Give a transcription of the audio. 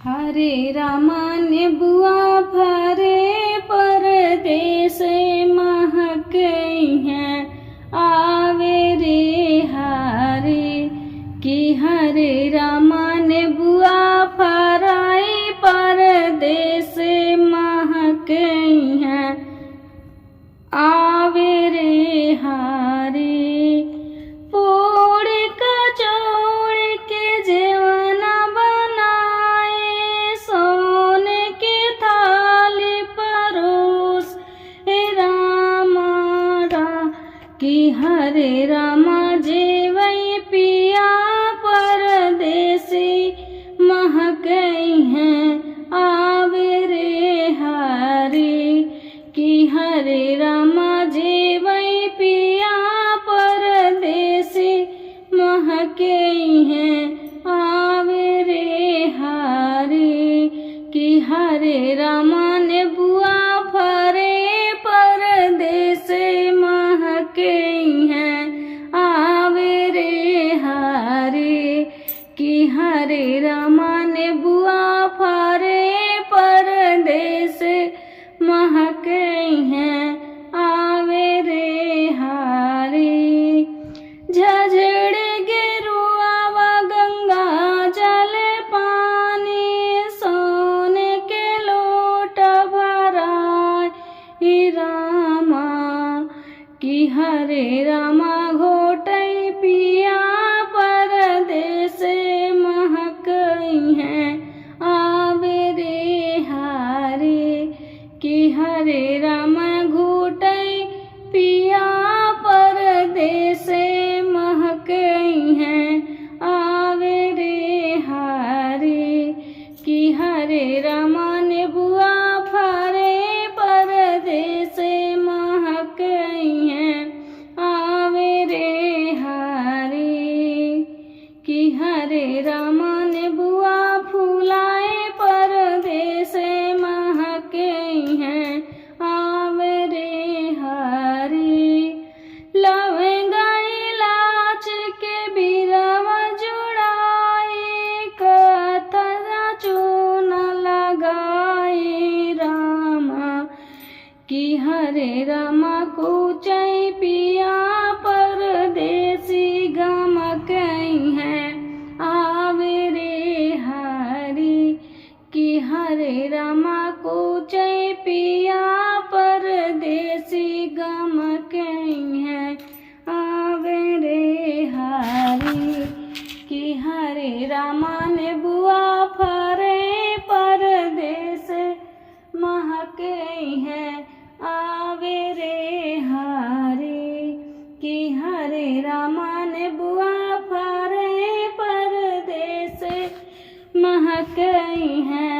हरे रामान बुआ फरे परदेस महक हैं आवे रे हारे कि हरे रामान बुआ फराई परदेस महक हैं आवे रे हारे पूड़ कचौड़ के जेवना बनाए सोने के थाली परोस रामा कि हरे रामा जेवई पिया परदेसी महक हैं आवे रे हारे कि हरे रामा जेवई पिया परदेसी महके हैं आवे रे हारे कि हरे रामा ने बुआ फरे परदेस महके हैं आवे रे हारे कि हरे रामा ने बुआ फरे परदेस महके हैं आवे रे हारे झझड़ गेरुआवा गंगा जल पानी सोने के लोट भराए रामा कि हरे रामा घोटई पिया परदेस महक हैं आवे रे हारे कि हरे रामा घोटई पिया परदेस महक हैं आवे रे हारे कि हरे रामा ने बुआ फरे परदेस महक हैं आवे रे हारे कि हरे रामा ने बुआ फूलाए परदेस महक हैं आवे रे हारे लवंगा इलाच के बिरवा जुड़ाए कतरा चून लगाए रामा कि हरे रामा कुचई पिया परदेसी गमक हैं आवे रे हारे कि हरे रामा कुचई पिया परदेसी गमक हैं आवे रे हारे कि हरे रामा ने बुआ फरे परदेस महक हैं आवे रे हारे कि हरे रामा ने बुआ फरे परदेस महक हैं